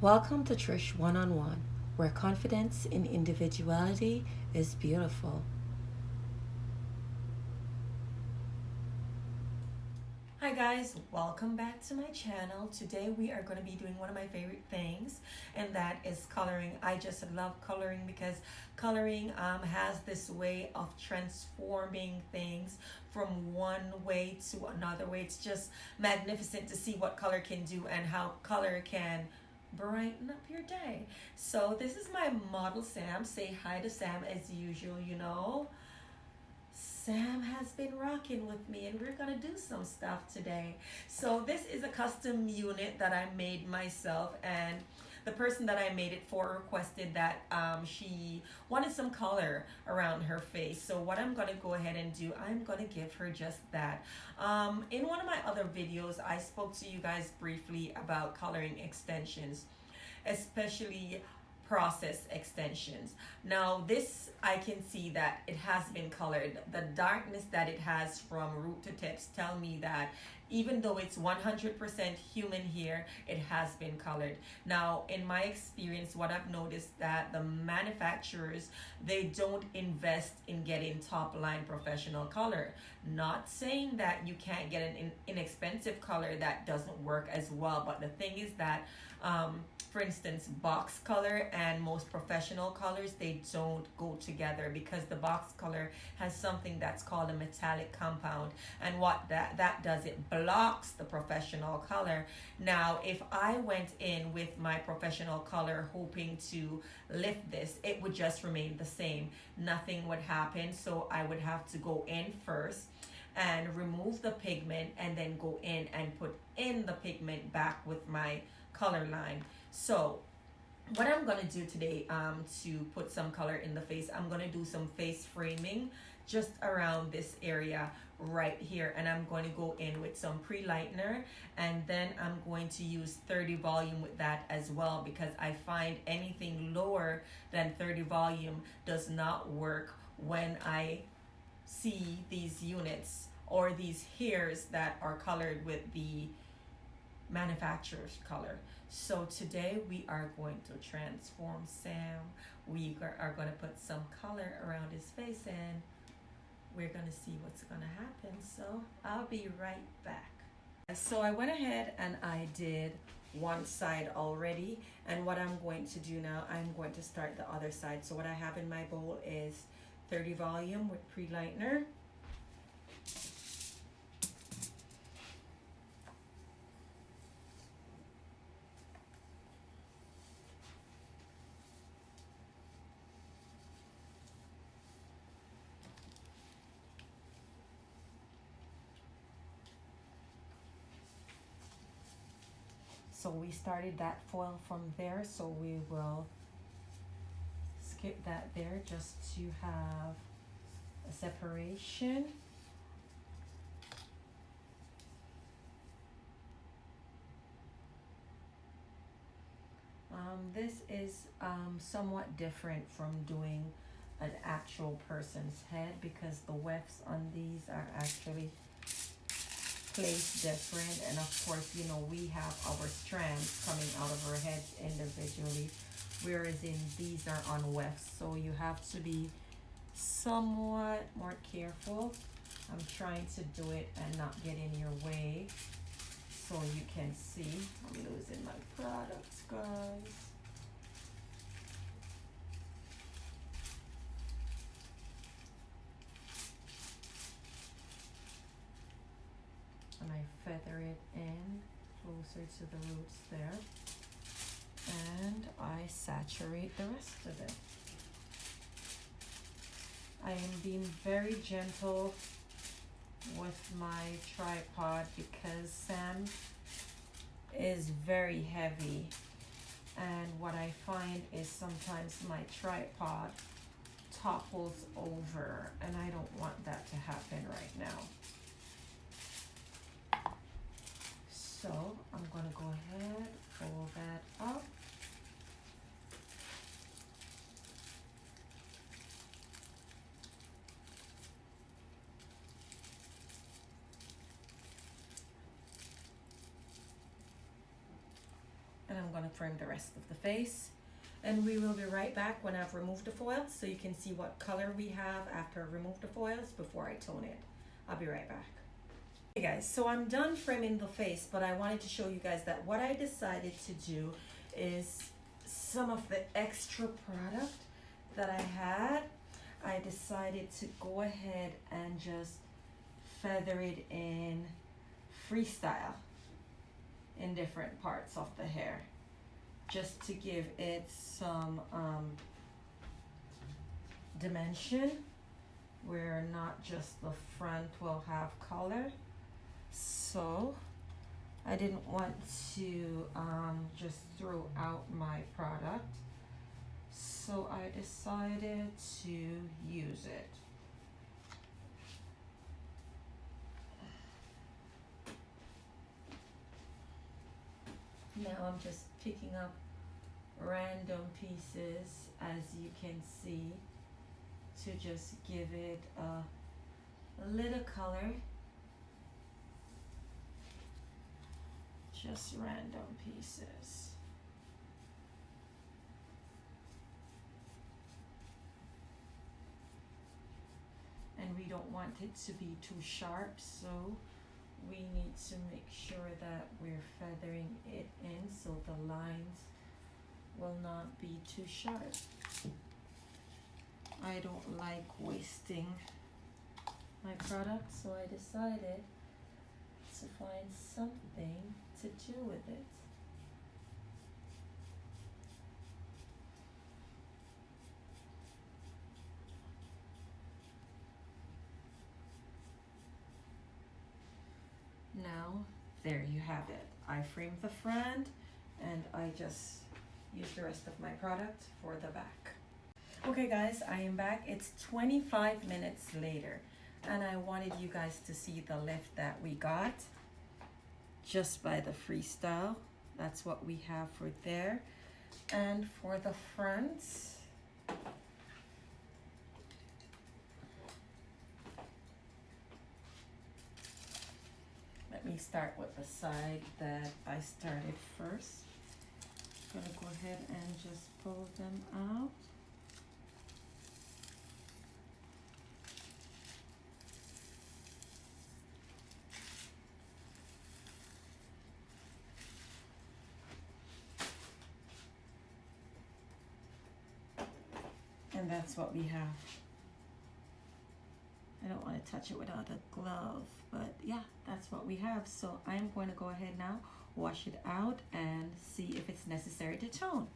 Welcome to Trish One on One, where confidence in individuality is beautiful. Hi guys, welcome back to my channel. Today we are going to be doing one of my favorite things, and that is coloring. I just love coloring because coloring has this way of transforming things from one way to another way. It's just magnificent to see what color can do and how color can brighten up your day. So this is my model Sam. Say hi to Sam as usual. Sam has been rocking with me, and we're gonna do some stuff today. So this is a custom unit that I made myself, and the person that I made it for requested that she wanted some color around her face. So what I'm gonna go ahead and do, I'm gonna give her just that. In one of my other videos, I spoke to you guys briefly about coloring extensions, especially process extensions. Now this, I can see that it has been colored. The darkness that it has from root to tips tell me that even though it's 100% human hair, it has been colored. Now in my experience, what I've noticed that the manufacturers, they don't invest in getting top line professional color. Not saying that you can't get an inexpensive color that doesn't work as well, but the thing is that for instance, box color and most professional colors, they don't go together, because the box color has something that's called a metallic compound, and what that does, it blocks the professional color. Now if I went in with my professional color hoping to lift this, it would just remain the same. Nothing would happen. So I would have to go in first and remove the pigment, and then go in and put in the pigment back with my color line. So what I'm gonna do today, to put some color in the face, I'm gonna do some face framing just around this area right here, and I'm going to go in with some pre-lightener, and then I'm going to use 30 volume with that as well, because I find anything lower than 30 volume does not work when I see these units or these hairs that are colored with the manufacturer's color. So today we are going to transform Sam. We are going to put some color around his face, and we're going to see what's going to happen. So I'll be right back. So I went ahead and I did one side already, and what I'm going to do now, I'm going to start the other side. So what I have in my bowl is 30 volume with pre-lightener. So we started that foil from there, so we will skip that there just to have a separation. This is somewhat different from doing an actual person's head, because the wefts on these are actually placed different, and of course, we have our strands coming out of our heads individually, whereas in these are on wefts, so you have to be somewhat more careful. I'm trying to do it and not get in your way so you can see. I'm losing my products, guys. And I feather it in closer to the roots there, and I saturate the rest of it. I am being very gentle with my tripod because Sam is very heavy, and what I find is sometimes my tripod topples over, and I don't want that to happen right now. So I'm going to go ahead, pull that up. And I'm going to frame the rest of the face. And we will be right back when I've removed the foils so you can see what color we have after I remove the foils before I tone it. I'll be right back. Hey guys, so I'm done framing the face, but I wanted to show you guys that what I decided to do is some of the extra product that I had, I decided to go ahead and just feather it in freestyle in different parts of the hair, just to give it some dimension where not just the front will have color. So I didn't want to just throw out my product, so I decided to use it. Now I'm just picking up random pieces, as you can see, to just give it a little color. Just random pieces. And we don't want it to be too sharp, so we need to make sure that we're feathering it in so the lines will not be too sharp. I don't like wasting my product, so I decided to find something to do with it. Now, there you have it. I framed the front and I just used the rest of my product for the back. Okay guys, I am back. It's 25 minutes later and I wanted you guys to see the lift that we got just by the freestyle. That's what we have for there. And for the front, let me start with the side that I started first. I'm gonna go ahead and just pull them out. And that's what we have. I don't want to touch it without a glove, but yeah, that's what we have. So I'm going to go ahead now, wash it out and see if it's necessary to tone.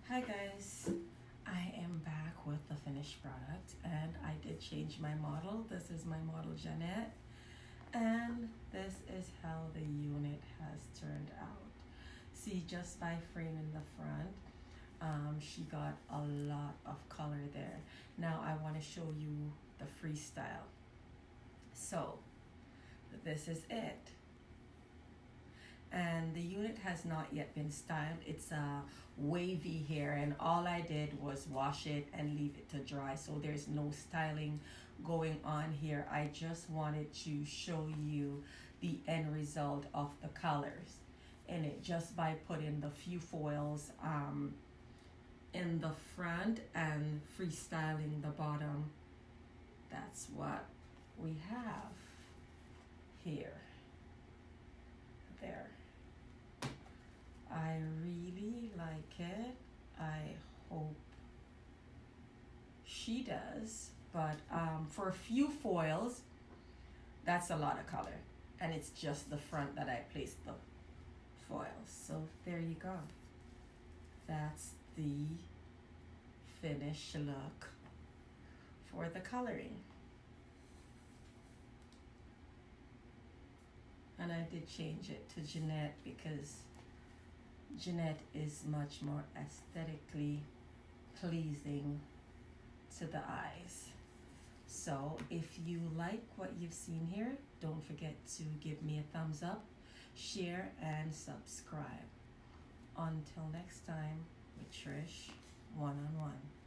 Hi guys, I am back with the finished product and I did change my model. This is my model Jeanette and this is how the unit has turned out. See, just by framing the front, she got a lot of color there. Now I want to show you the freestyle. So this is it. And the unit has not yet been styled. It's a wavy hair and all I did was wash it and leave it to dry, so there's no styling going on here. I just wanted to show you the end result of the colors in it just by putting the few foils in the front and freestyling the bottom. That's what we have here. There. I really like it. I hope she does. But for a few foils, that's a lot of color. And it's just the front that I placed the foils. So there you go. That's the finished look for the coloring. And I did change it to Jeanette because Jeanette is much more aesthetically pleasing to the eyes. So if you like what you've seen here, don't forget to give me a thumbs up, share, and subscribe. Until next time with Trish, one-on-one.